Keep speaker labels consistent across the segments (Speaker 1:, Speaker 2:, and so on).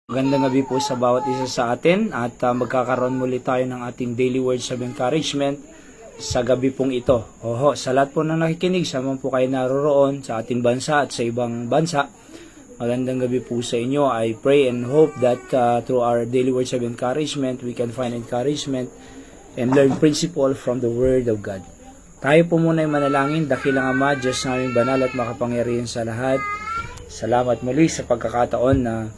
Speaker 1: Magandang gabi po sa bawat isa sa atin at magkakaroon muli tayo ng ating daily words of encouragement sa gabi pong ito. Sa lahat po na nakikinig, saan po kayo naroroon sa ating bansa at sa ibang bansa, magandang gabi po sa inyo. I pray and hope that through our daily words of encouragement, we can find encouragement and learn principle from the Word of God. Tayo po muna ay manalangin. Dakilang Ama, Diyos naming banal at makapangyarihan sa lahat. Salamat muli sa pagkakataon na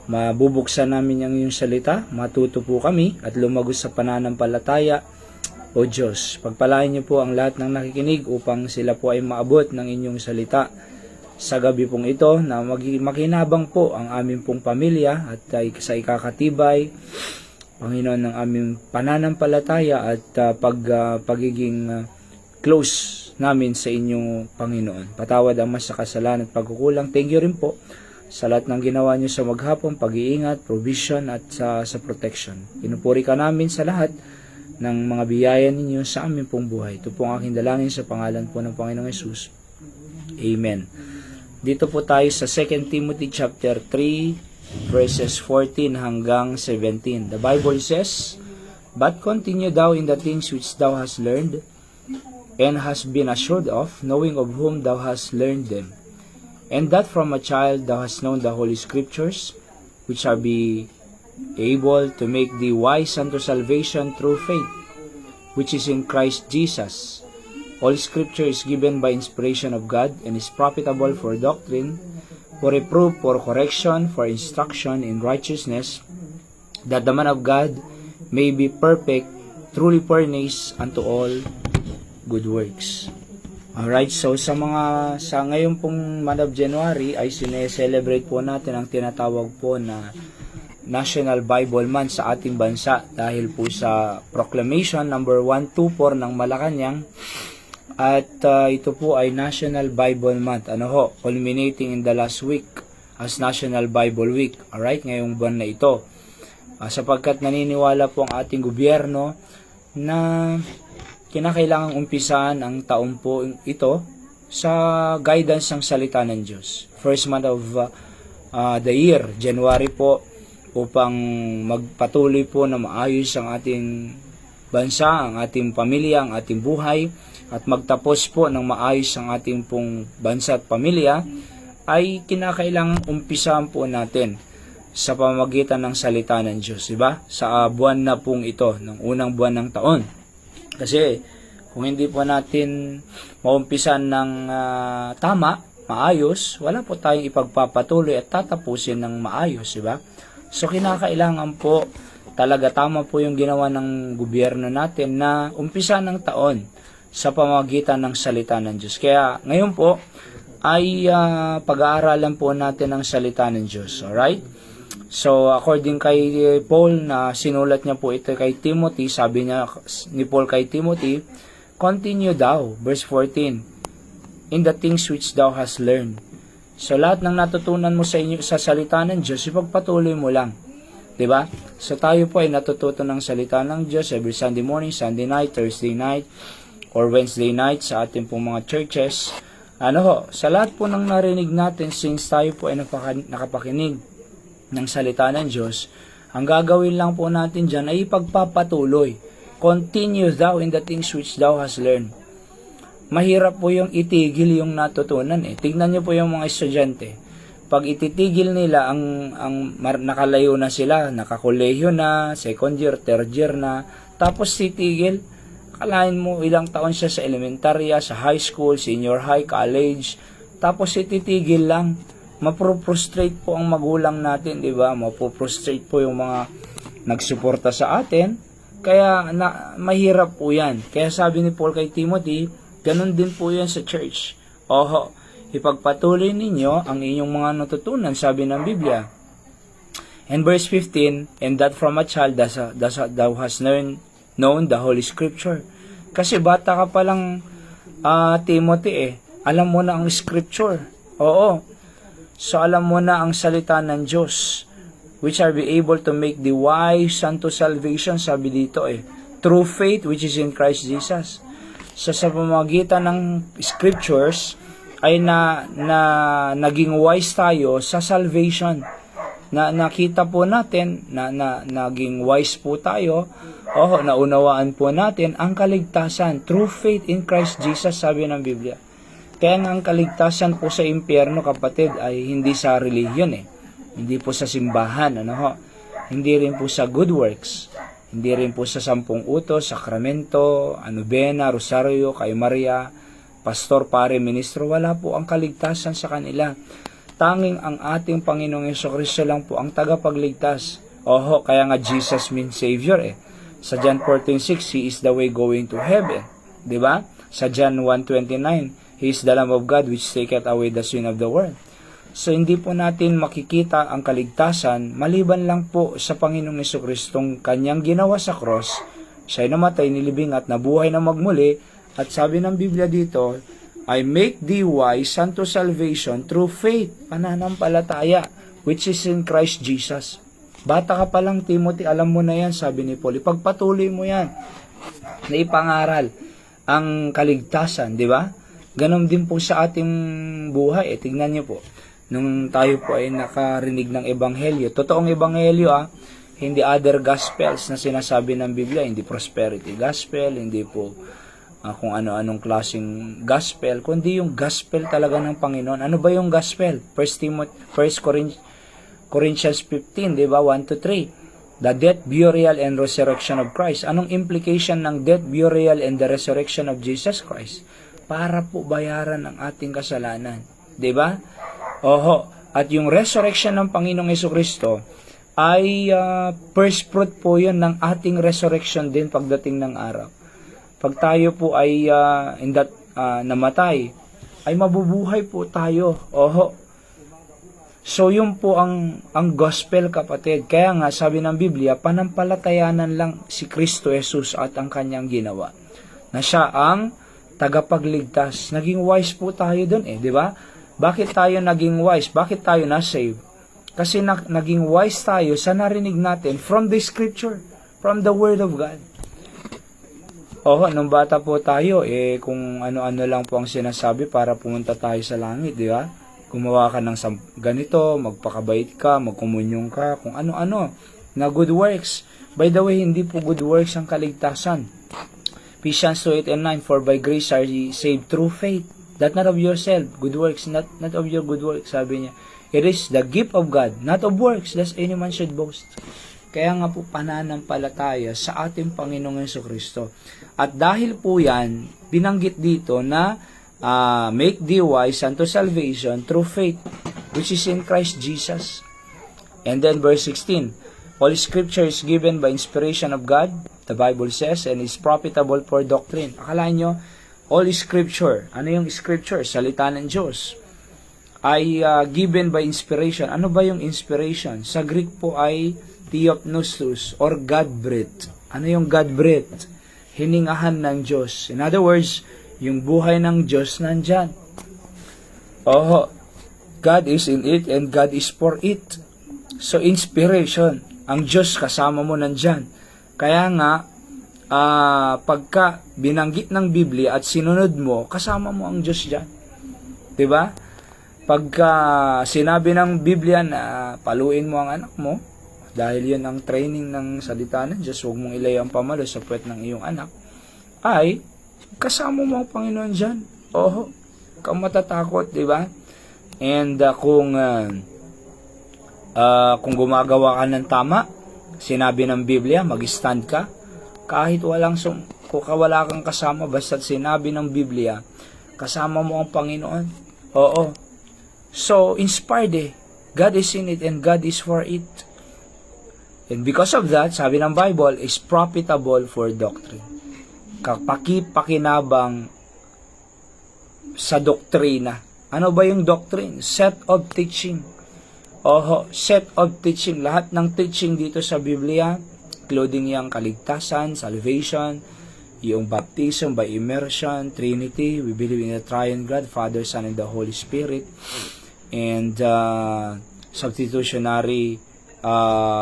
Speaker 1: mabubuksan namin ang iyong salita, matuto po kami at lumagos sa pananampalataya. O Diyos, pagpalain niyo po ang lahat ng nakikinig upang sila po ay maabot ng inyong salita sa gabi pong ito na makinabang po ang aming pong pamilya at sa ikakatibay, Panginoon, ng aming pananampalataya at pagiging close namin sa inyong Panginoon. Patawad ang mas sa kasalanan at pagkukulang. Thank you rin po sa lahat ng ginawa niyo sa maghapon, pag-iingat, provision at sa protection. Pinupuri ka namin sa lahat ng mga biyaya ninyo sa aming pong buhay. Ito po ang aking dalangin sa pangalan po ng Panginoong Hesus. Amen. Dito po tayo sa 2 Timothy chapter 3 verses 14 hanggang 17. The Bible says, "But continue thou in the things which thou hast learned, and hast been assured of, knowing of whom thou hast learned them, and that from a child thou hast known the Holy Scriptures, which are be able to make thee wise unto salvation through faith, which is in Christ Jesus. All Scripture is given by inspiration of God, and is profitable for doctrine, for reproof, for correction, for instruction in righteousness, that the man of God may be perfect, truly furnished unto all good works." Alright, so sa ngayon pong month of January ay sineselebrate po natin ang tinatawag po na National Bible Month sa ating bansa dahil po sa Proclamation number 124 ng Malacanang at ito po ay National Bible Month. Culminating in the last week as National Bible Week. Alright, ngayong buwan na ito. Sapagkat naniniwala po ang ating gobyerno na kinakailangang umpisahan ang taon po ito sa guidance ng salita ng Diyos. First month of the year, January po, upang magpatuloy po na maayos ang ating bansa, ang ating pamilya, ang ating buhay, at magtapos po ng maayos ang ating pong bansa at pamilya, ay kinakailangang umpisahan po natin sa pamamagitan ng salita ng Diyos, diba? Sa buwan na pong ito, ng unang buwan ng taon. Kasi kung hindi po natin maumpisan ng tama, maayos, wala po tayong ipagpapatuloy at tatapusin ng maayos, diba? So kinakailangan po talaga tama po yung ginawa ng gobyerno natin na umpisa ng taon sa pamamagitan ng salita ng Diyos. Kaya ngayon po ay pag-aaralan po natin ang salita ng Diyos. Alright? So, according kay Paul na sinulat niya po ito kay Timothy, sabi niya ni Paul kay Timothy, "Continue thou," verse 14, "in the things which thou hast learned." So, lahat ng natutunan mo sa salita ng Diyos, ipagpatuloy mo lang. Diba? So, tayo po ay natututo ng salita ng Diyos every Sunday morning, Sunday night, Thursday night, or Wednesday night sa ating pong mga churches. Sa lahat po ng narinig natin since tayo po ay nakapakinig ng salita ng Diyos, ang gagawin lang po natin dyan ay ipagpapatuloy. Continue thou in the things which thou hast learned. Mahirap po yung itigil yung natutunan. Tignan nyo po yung mga estudyante. Pag ititigil nila, ang nakalayo na sila, nakakolehiyo na, second year, third year na, tapos titigil, kalahin mo ilang taon siya sa elementarya, sa high school, senior high, college, tapos ititigil lang. Maproprostrate po ang magulang natin, di ba? Maproprostrate po yung mga nagsuporta sa atin. Kaya mahirap po yan. Kaya sabi ni Paul kay Timothy, ganun din po yan sa church. Ipagpatuloy ninyo ang inyong mga natutunan, sabi ng Biblia. And verse 15, "And that from a child thou hast known the Holy Scripture." Kasi bata ka pa lang, Timothy, alam mo na ang Scripture. So alam mo na ang salita ng Diyos, which are be able to make thee wise unto salvation, sabi dito through faith which is in Christ Jesus. So sa pamamagitan ng Scriptures ay naging wise tayo sa salvation. Na nakita po natin na naging wise po tayo. Naunawaan po natin ang kaligtasan through faith in Christ Jesus, sabi ng Biblia. Kaya nga ang kaligtasan po sa impyerno, kapatid, ay hindi sa religion Hindi po sa simbahan, Hindi rin po sa good works. Hindi rin po sa 10 utos, sakramento, anubena, rosaryo, kay Maria, pastor, pare, ministro. Wala po ang kaligtasan sa kanila. Tanging ang ating Panginoong Jesucristo lang po ang tagapagligtas. Kaya nga Jesus means Savior Sa John 14:6, He is the way going to heaven. Diba? Sa John 1:29, He is the Lamb of God which taketh away the sin of the world. So, hindi po natin makikita ang kaligtasan maliban lang po sa Panginoong Jesucristong kanyang ginawa sa cross. Siya'y namatay, nilibing at nabuhay na magmuli. At sabi ng Biblia dito, I make thee wise unto salvation through faith, pananampalataya, which is in Christ Jesus. Bata ka pa lang, Timothy, alam mo na yan, sabi ni Paul. Ipagpatuloy mo yan na ipangaral ang kaligtasan, di ba? Ganon din po sa ating buhay. Tignan niyo po, nung tayo po ay nakarinig ng ebanghelyo, totoong ebanghelyo hindi other gospels na sinasabi ng Biblia, hindi prosperity gospel, hindi po kung ano-anong klaseng gospel, kundi yung gospel talaga ng Panginoon. Ano ba yung gospel? 1 Corinthians 15, di ba? 1-3. The death, burial, and resurrection of Christ. Anong implication ng death, burial, and the resurrection of Jesus Christ? Para po bayaran ang ating kasalanan. Di ba? At yung resurrection ng Panginoong Jesucristo ay first fruit po yun ng ating resurrection din pagdating ng araw. Pag tayo po ay namatay, ay mabubuhay po tayo. So, yun po ang gospel, kapatid. Kaya nga, sabi ng Biblia, panampalatayanan lang si Kristo Jesus at ang kanyang ginawa. Na siya ang tagapagligtas. Naging wise po tayo dun di ba? Bakit tayo naging wise? Bakit tayo na-save? Kasi naging wise tayo sa narinig natin from the Scripture, from the Word of God. Nung bata po tayo, kung ano-ano lang po ang sinasabi para pumunta tayo sa langit, di ba? Gumawa ka ng ganito, magpakabait ka, magkomunyon ka, kung ano-ano, na good works. By the way, hindi po good works ang kaligtasan. Ephesians 2:8-9, For by grace are ye saved through faith, that not of yourself, good works, not of your good works, sabi niya. It is the gift of God, not of works, lest any man should boast. Kaya nga po pananampalataya sa ating Panginoong Jesucristo. At dahil po yan, binanggit dito na make thee wise unto salvation through faith, which is in Christ Jesus. And then verse 16, all Scripture is given by inspiration of God, the Bible says, and is profitable for doctrine. Akala nyo, all Scripture, ano yung Scripture? Salita ng Diyos. Ay given by inspiration. Ano ba yung inspiration? Sa Greek po ay theopneustos or God-breathed. Ano yung God-breathed? Hiningahan ng Diyos. In other words, yung buhay ng Diyos nandyan. God is in it and God is for it. So, inspiration. Ang Diyos kasama mo nandyan. Kaya nga, pagka binanggit ng Biblia at sinunod mo, kasama mo ang Diyos dyan. Diba? Pagka sinabi ng Biblia na paluin mo ang anak mo, dahil yun ang training ng salita ng Diyos, huwag mong ilayo ang pamalo sa puwet ng iyong anak, ay kasama mo ang Panginoon dyan. Kang matatakot, di ba? And kung gumagawa ka ng tama, sinabi ng Biblia, mag-stand ka, kahit kung wala kang kasama, basta sinabi ng Biblia, kasama mo ang Panginoon. So, inspired God is in it and God is for it. And because of that, sabi ng Bible, is profitable for doctrine. Pakinabang sa doktrina. Ano ba yung doctrine? Set of teaching. Set of teaching. Lahat ng teaching dito sa Biblia, including yung kaligtasan, salvation, yung baptism by immersion, Trinity, we believe in the Triune God, Father, Son, and the Holy Spirit, and substitutionary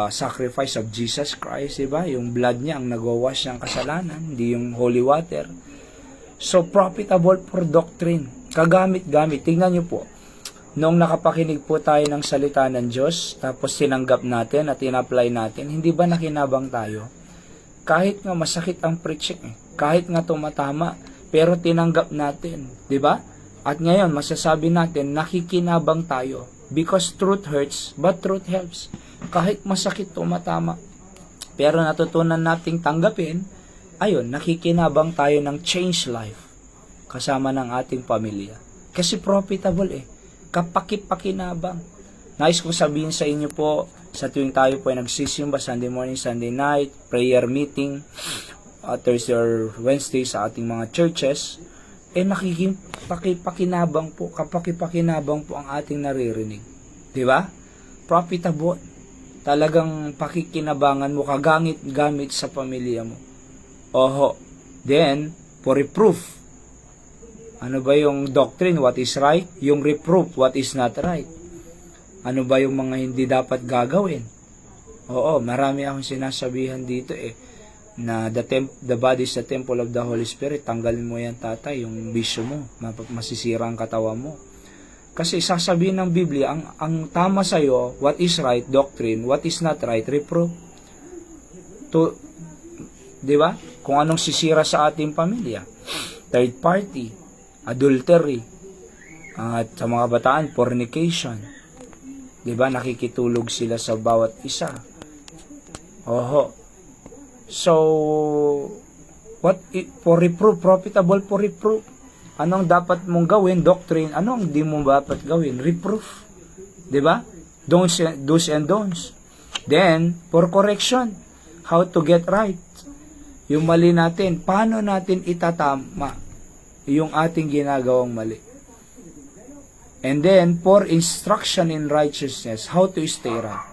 Speaker 1: sacrifice of Jesus Christ, diba? Yung blood niya ang nagwawash ng kasalanan, hindi yung holy water. So, profitable for doctrine. Kagamit-gamit. Tingnan nyo po. Noong nakapakinig po tayo ng salita ng Diyos, tapos tinanggap natin at in-apply natin, hindi ba nakinabang tayo? Kahit nga masakit ang preaching, kahit nga tumatama, pero tinanggap natin, di ba? At ngayon, masasabi natin, nakikinabang tayo. Because truth hurts, but truth helps. Kahit masakit tumatama, pero natutunan nating tanggapin, ayun, nakikinabang tayo ng change life kasama ng ating pamilya. Kasi profitable kapakipakinabang. Nais kong sabihin sa inyo po, sa tuwing tayo po ay nagsisimba, Sunday morning, Sunday night, prayer meeting, Thursday or Wednesday sa ating mga churches, nakikipakinabang po, kapakipakinabang po ang ating naririnig. Di ba? Profitable. Talagang pakikinabangan mo, kagamit sa pamilya mo. Oho. Then, for reproof. Ano ba yung doctrine, what is right? Yung reproof, what is not right? Ano ba yung mga hindi dapat gagawin? Oo, marami akong sinasabihan dito na the body is the temple of the Holy Spirit. Tanggalin mo yan, tatay, yung bisyo mo. Masisira ang katawan mo. Kasi sasabihin ng Biblia, ang tama sa'yo, what is right, doctrine, what is not right, reproof. Di ba? Kung anong sisira sa ating pamilya. Third party, adultery, at sa mga bataan, fornication. Di ba? Nakikitulog sila sa bawat isa. Oho. So, for reproof, profitable for reproof. Anong dapat mong gawin? Doctrine. Anong di mo dapat gawin? Reproof. Di ba? Do's and don'ts. Then, for correction. How to get right. Yung mali natin, paano natin itatama yung ating ginagawang mali. And then, for instruction in righteousness, how to stay right.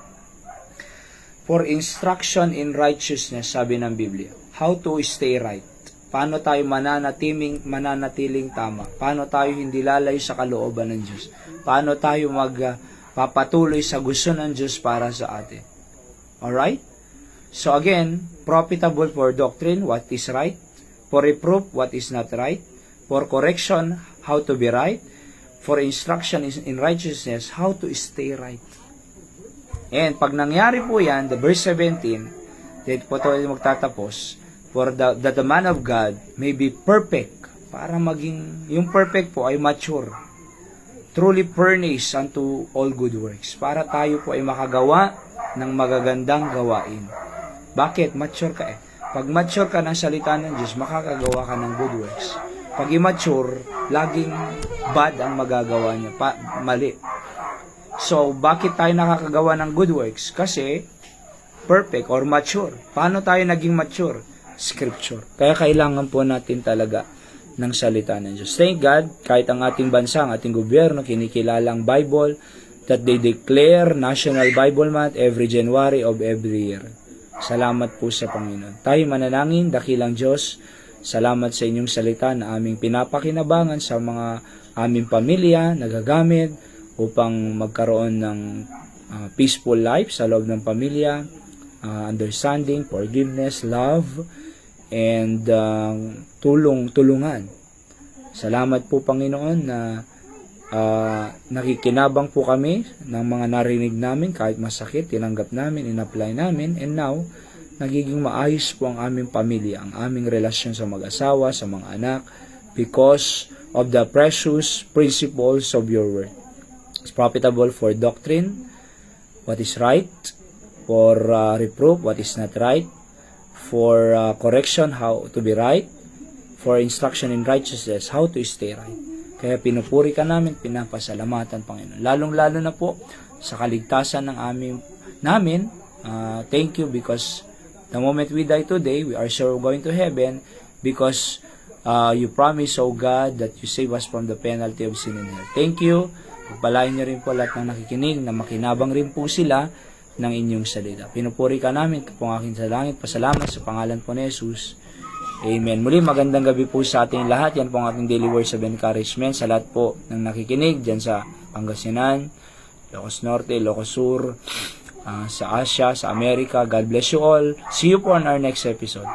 Speaker 1: For instruction in righteousness, sabi ng Biblia, how to stay right. Paano tayo mananatiling tama? Paano tayo hindi lalayo sa kalooban ng Diyos? Paano tayo magpapatuloy sa gusto ng Diyos para sa atin? Alright? So again, profitable for doctrine, what is right. For reproof, what is not right. For correction, how to be right. For instruction in righteousness, how to stay right. And pag nangyari po yan, the verse 17, dito po tayo magtatapos, for that the man of God may be perfect, para maging, yung perfect po ay mature, truly furnished unto all good works, para tayo po ay makagawa ng magagandang gawain. Bakit? Mature ka Pag mature ka ng salita ng Diyos, makakagawa ka ng good works. Pag immature, laging bad ang magagawa niya, mali. So, bakit tayo nakakagawa ng good works? Kasi, perfect or mature. Paano tayo naging mature? Scripture. Kaya kailangan po natin talaga ng salita ng Diyos. Thank God, kahit ang ating bansa, ang ating gobyerno, kinikilala ang Bible, that they declare National Bible Month every January of every year. Salamat po sa Panginoon. Tayo manalangin, dakilang Diyos, salamat sa inyong salita na aming pinapakinabangan sa mga aming pamilya, nagagamit upang magkaroon ng peaceful life sa loob ng pamilya, understanding, forgiveness, love, and tulungan. Salamat po Panginoon na nakikinabang po kami ng mga narinig namin kahit masakit, tinanggap namin, in-apply namin, and now, nagiging maayos po ang aming pamilya, ang aming relasyon sa mag-asawa, sa mga anak, because of the precious principles of your word. It's profitable for doctrine, what is right, for reproof, what is not right, for correction, how to be right, for instruction in righteousness, how to stay right. Kaya pinupuri ka namin, pinapasalamatan, Panginoon. Lalong-lalo na po sa kaligtasan ng namin. Thank you because the moment we die today, we are sure going to heaven because you promise, O God, that you save us from the penalty of sin and hell. Thank you. Pagpalain niyo rin po lahat ng nakikinig na makinabang rin po sila ng inyong salita. Pinupuri ka namin, kapong aking sa langit. Pasalamat sa pangalan po ni Jesus. Amen. Muli, magandang gabi po sa ating lahat. Yan po ang ating daily words of encouragement sa lahat po ng nakikinig dyan sa Pangasinan, Ilocos Norte, Ilocos Sur, sa Asia, sa Amerika. God bless you all. See you po on our next episode.